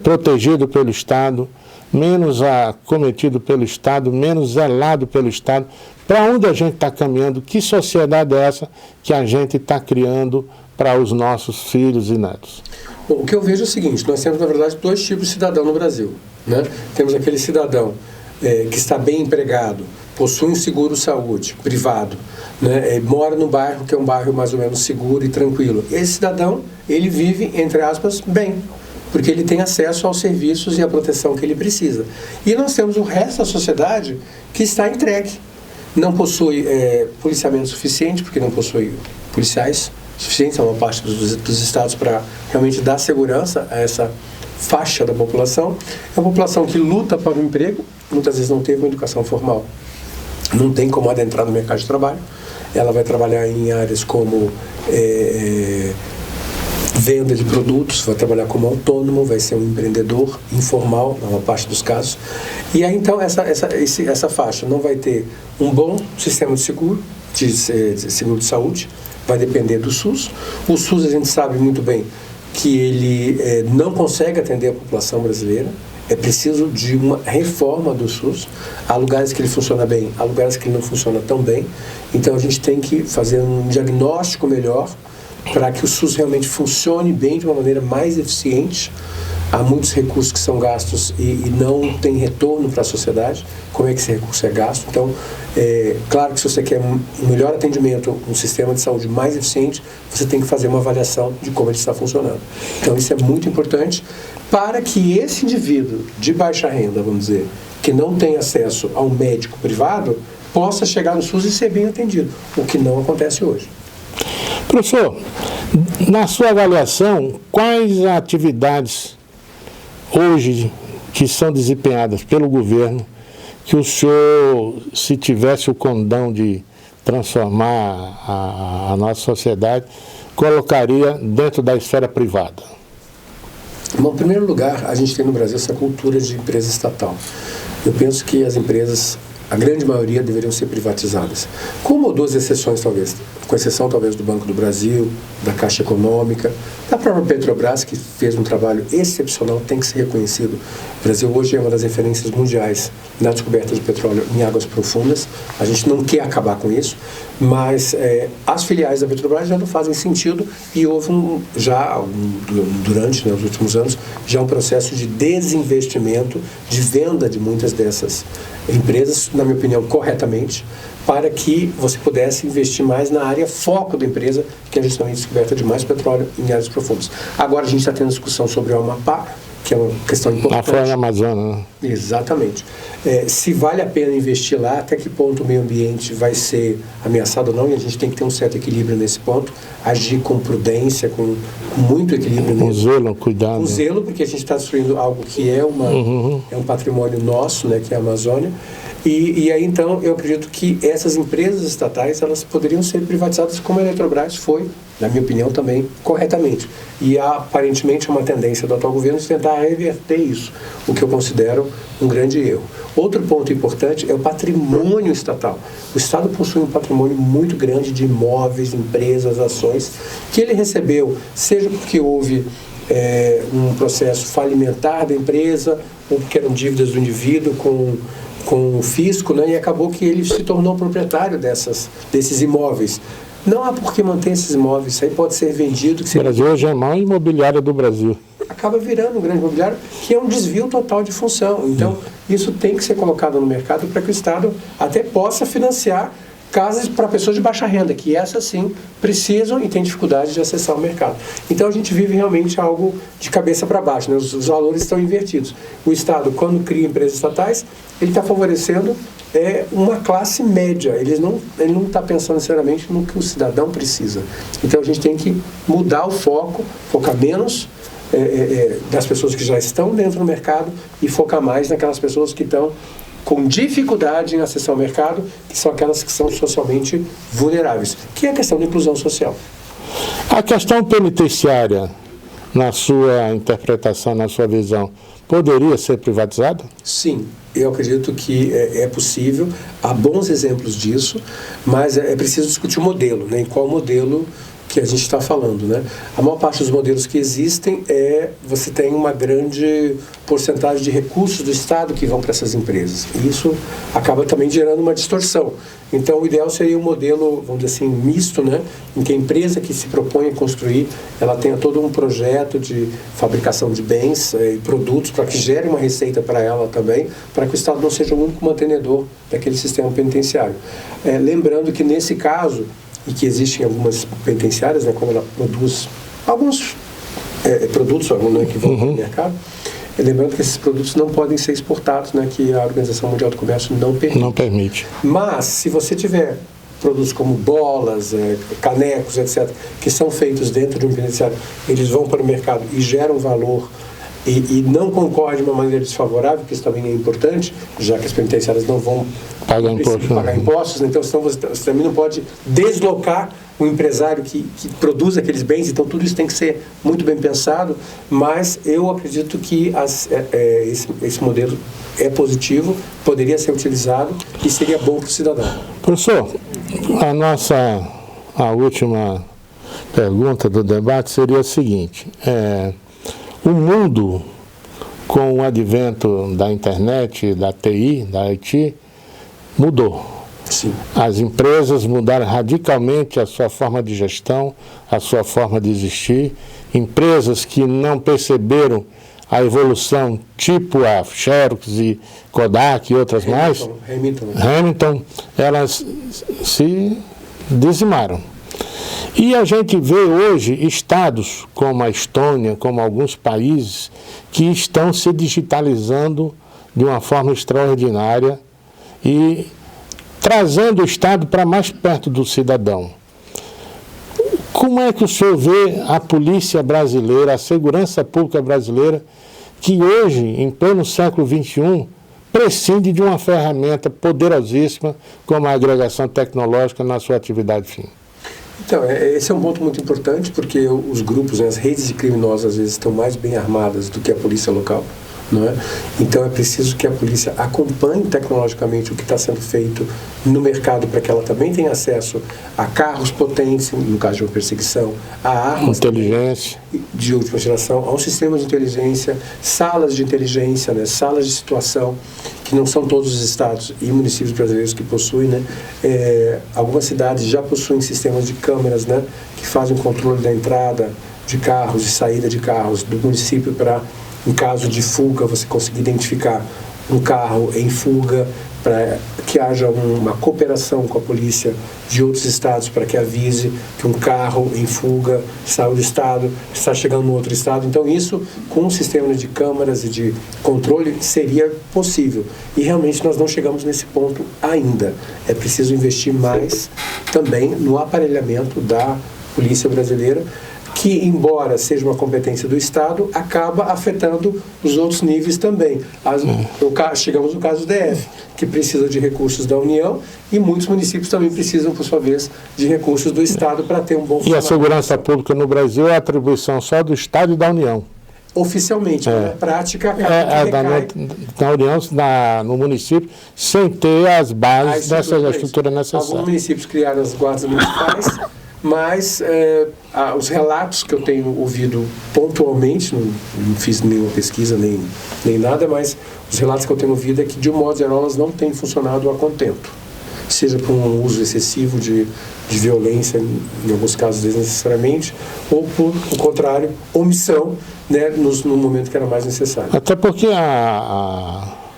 protegido pelo Estado, menos acometido pelo Estado, menos zelado pelo Estado? Para onde a gente está caminhando? Que sociedade é essa que a gente está criando para os nossos filhos e netos? Bom, o que eu vejo é o seguinte, nós temos, na verdade, dois tipos de cidadão no Brasil. Né? Temos aquele cidadão que está bem empregado, possui um seguro-saúde privado, né? Mora num bairro que é um bairro mais ou menos seguro e tranquilo. Esse cidadão, ele vive, entre aspas, bem, porque ele tem acesso aos serviços e à proteção que ele precisa. E nós temos o resto da sociedade que está entregue. Não possui policiamento suficiente, porque não possui policiais suficientes, a uma parte dos estados, para realmente dar segurança a essa faixa da população. É uma população que luta para o emprego, muitas vezes não teve uma educação formal, não tem como adentrar no mercado de trabalho. Ela vai trabalhar em áreas como venda de produtos, vai trabalhar como autônomo, vai ser um empreendedor informal, na maior parte dos casos. E aí, então, essa faixa não vai ter um bom sistema de seguro, de seguro de saúde, vai depender do SUS. O SUS a gente sabe muito bem que ele não consegue atender a população brasileira. É preciso de uma reforma do SUS. Há lugares que ele funciona bem, há lugares que ele não funciona tão bem. Então a gente tem que fazer um diagnóstico melhor para que o SUS realmente funcione bem de uma maneira mais eficiente. Há muitos recursos que são gastos e não tem retorno para a sociedade. Como é que esse recurso é gasto? Então, claro que se você quer um melhor atendimento, um sistema de saúde mais eficiente, você tem que fazer uma avaliação de como ele está funcionando. Então, isso é muito importante para que esse indivíduo de baixa renda, vamos dizer, que não tem acesso ao médico privado, possa chegar no SUS e ser bem atendido, o que não acontece hoje. Professor, na sua avaliação, quais atividades hoje que são desempenhadas pelo governo que o senhor, se tivesse o condão de transformar a nossa sociedade, colocaria dentro da esfera privada? Bom, em primeiro lugar, a gente tem no Brasil essa cultura de empresa estatal. Eu penso que as empresas, a grande maioria, deveriam ser privatizadas. Com uma ou duas exceções, talvez. Com exceção, talvez, do Banco do Brasil, da Caixa Econômica, da própria Petrobras, que fez um trabalho excepcional, tem que ser reconhecido. O Brasil hoje é uma das referências mundiais na descoberta de petróleo em águas profundas. A gente não quer acabar com isso, mas as filiais da Petrobras já não fazem sentido e houve durante os últimos anos, já um processo de desinvestimento, de venda de muitas dessas empresas, na minha opinião, corretamente, para que você pudesse investir mais na área foco da empresa, que é justamente a descoberta de mais petróleo em áreas profundas. Agora a gente está tendo discussão sobre o Amapá, que é uma questão importante. Lá fora da Amazônia, né? Exatamente. Se vale a pena investir lá, até que ponto o meio ambiente vai ser ameaçado ou não, e a gente tem que ter um certo equilíbrio nesse ponto, agir com prudência, com muito equilíbrio. Com zelo, cuidado. Com zelo, porque a gente está destruindo algo que é um patrimônio nosso, né, que é a Amazônia. E aí, então, eu acredito que essas empresas estatais, elas poderiam ser privatizadas como a Eletrobras foi, na minha opinião, também, corretamente. E aparentemente é uma tendência do atual governo de tentar reverter isso, o que eu considero um grande erro. Outro ponto importante é o patrimônio estatal. O Estado possui um patrimônio muito grande de imóveis, empresas, ações, que ele recebeu, seja porque houve um processo falimentar da empresa, ou porque eram dívidas do indivíduo com o fisco, né, e acabou que ele se tornou proprietário desses imóveis. Não há por que manter esses imóveis, isso aí pode ser vendido. O Brasil hoje é a maior imobiliária do Brasil. Acaba virando um grande imobiliário, que é um desvio total de função. Então, isso tem que ser colocado no mercado para que o Estado até possa financiar casas para pessoas de baixa renda, que essas sim precisam e têm dificuldade de acessar o mercado. Então a gente vive realmente algo de cabeça para baixo, né? Os valores estão invertidos. O Estado, quando cria empresas estatais, ele está favorecendo uma classe média, ele não está pensando necessariamente no que o cidadão precisa. Então a gente tem que mudar o foco, focar menos das pessoas que já estão dentro do mercado e focar mais naquelas pessoas que estão com dificuldade em acessar o mercado, que são aquelas que são socialmente vulneráveis, que é a questão da inclusão social. A questão penitenciária, na sua interpretação, na sua visão, poderia ser privatizada? Sim, eu acredito que é possível, há bons exemplos disso, mas é preciso discutir o modelo, né? Em qual modelo que a gente está falando, né? A maior parte dos modelos que existem você tem uma grande porcentagem de recursos do Estado que vão para essas empresas. E isso acaba também gerando uma distorção. Então, o ideal seria um modelo, vamos dizer assim, misto, né? Em que a empresa que se propõe a construir, ela tenha todo um projeto de fabricação de bens e produtos para que gere uma receita para ela também, para que o Estado não seja o único mantenedor daquele sistema penitenciário. Lembrando que, nesse caso, e que existem algumas penitenciárias, né, quando ela produz alguns produtos, né, que vão para o mercado, lembrando que esses produtos não podem ser exportados, né, que a Organização Mundial do Comércio não permite. Não permite. Mas, se você tiver produtos como bolas, canecos, etc., que são feitos dentro de um penitenciário, eles vão para o mercado e geram valor e não concorre de uma maneira desfavorável, que isso também é importante, já que as penitenciárias não vão pagar impostos, então você também não pode deslocar o empresário que produz aqueles bens, então tudo isso tem que ser muito bem pensado, mas eu acredito que esse modelo é positivo, poderia ser utilizado e seria bom para o cidadão. Professor, A última pergunta do debate seria a seguinte: o mundo, com o advento da internet, da TI, da IT, mudou. Sim. As empresas mudaram radicalmente a sua forma de gestão, a sua forma de existir. Empresas que não perceberam a evolução, tipo a Xerox e Kodak e outras mais, Hamilton, elas se dizimaram. E a gente vê hoje estados como a Estônia, como alguns países, que estão se digitalizando de uma forma extraordinária e trazendo o Estado para mais perto do cidadão. Como é que o senhor vê a polícia brasileira, a segurança pública brasileira, que hoje, em pleno século XXI, prescinde de uma ferramenta poderosíssima como a agregação tecnológica na sua atividade fim? Então, esse é um ponto muito importante, porque os grupos, as redes de criminosos, às vezes, estão mais bem armadas do que a polícia local. Não é? Então é preciso que a polícia acompanhe tecnologicamente o que está sendo feito no mercado para que ela também tenha acesso a carros potentes, no caso de uma perseguição, a armas inteligência de última geração, a um sistema de inteligência, salas de inteligência, né? Salas de situação, que não são todos os estados e municípios brasileiros que possuem, né? Algumas cidades já possuem sistemas de câmeras, né? Que fazem o controle da entrada de carros e saída de carros do município para, em caso de fuga, você conseguir identificar um carro em fuga, para que haja uma cooperação com a polícia de outros estados para que avise que um carro em fuga saiu do estado, está chegando no outro estado. Então isso, com um sistema de câmaras e de controle, seria possível. E realmente nós não chegamos nesse ponto ainda. É preciso investir mais também no aparelhamento da polícia brasileira, que, embora seja uma competência do Estado, acaba afetando os outros níveis também. Chegamos no caso do DF, que precisa de recursos da União, e muitos municípios também precisam, por sua vez, de recursos do Estado para ter um bom funcionamento. E a segurança pública no Brasil é atribuição só do Estado e da União. Oficialmente, na prática, acaba na União, no município, sem ter as bases dessa estrutura necessária. Alguns municípios criaram as guardas municipais, mas os relatos que eu tenho ouvido pontualmente, não fiz nenhuma pesquisa nem nada, mas os relatos que eu tenho ouvido é que, de um modo geral, elas não têm funcionado a contento. Seja por um uso excessivo de violência, em alguns casos desnecessariamente, ou por o contrário, omissão, né, no momento que era mais necessário. Até porque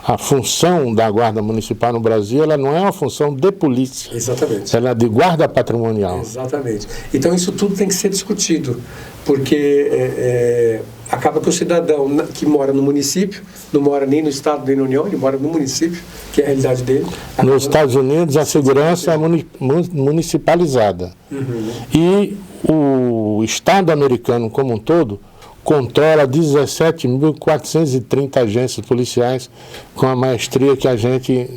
a função da Guarda Municipal no Brasil, ela não é uma função de polícia. Exatamente. Ela é de guarda patrimonial. Exatamente. Então isso tudo tem que ser discutido, porque acaba que o cidadão que mora no município, não mora nem no Estado nem na União, ele mora no município, que é a realidade dele. Nos Estados Unidos, a segurança é municipalizada. Uhum. E o Estado americano como um todo controla 17.430 agências policiais com a maestria que a gente,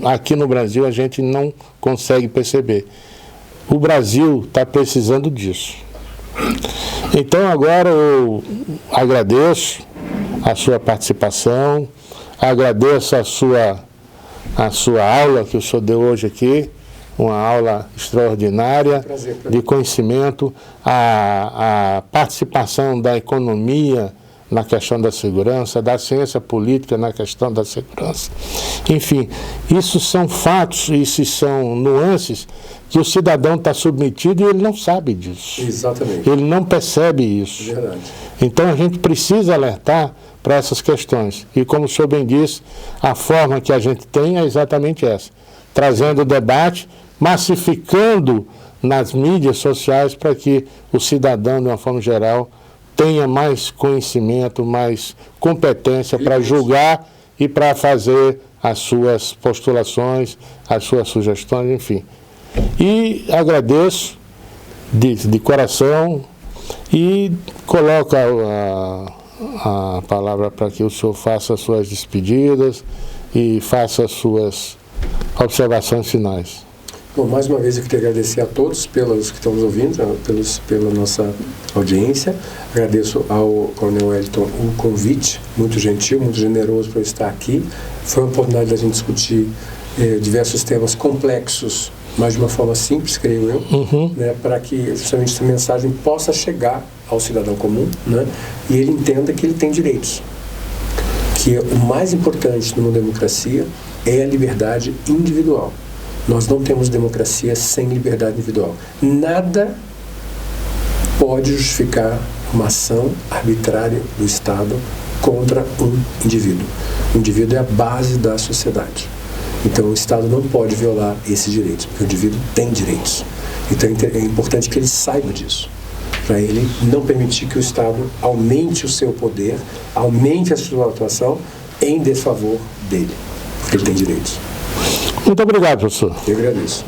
aqui no Brasil, a gente não consegue perceber. O Brasil está precisando disso. Então agora eu agradeço a sua participação, agradeço a sua aula que o senhor deu hoje aqui, uma aula extraordinária de conhecimento, a participação da economia na questão da segurança, da ciência política na questão da segurança. Enfim, isso são fatos, isso são nuances que o cidadão está submetido e ele não sabe disso. Exatamente. Ele não percebe isso. Verdade. Então a gente precisa alertar para essas questões. E como o senhor bem disse, a forma que a gente tem é exatamente essa. Trazendo o debate, massificando nas mídias sociais para que o cidadão, de uma forma geral, tenha mais conhecimento, mais competência para julgar e para fazer as suas postulações, as suas sugestões, enfim. E agradeço de coração e coloco a palavra para que o senhor faça as suas despedidas e faça as suas observações finais. Bom, mais uma vez eu queria agradecer a todos pelos que estão nos ouvindo, pela nossa audiência. Agradeço ao Coronel Wellington o convite, muito gentil, muito generoso para eu estar aqui. Foi uma oportunidade da gente discutir diversos temas complexos mas de uma forma simples, creio eu, né, para que justamente essa mensagem possa chegar ao cidadão comum, né, e ele entenda que ele tem direitos. Que o mais importante numa democracia é a liberdade individual. Nós não temos democracia sem liberdade individual. Nada pode justificar uma ação arbitrária do Estado contra um indivíduo. O indivíduo é a base da sociedade. Então o Estado não pode violar esses direitos, porque o indivíduo tem direitos. Então é importante que ele saiba disso, para ele não permitir que o Estado aumente o seu poder, aumente a sua atuação em desfavor dele, porque ele tem direitos. Muito obrigado, professor. Eu agradeço.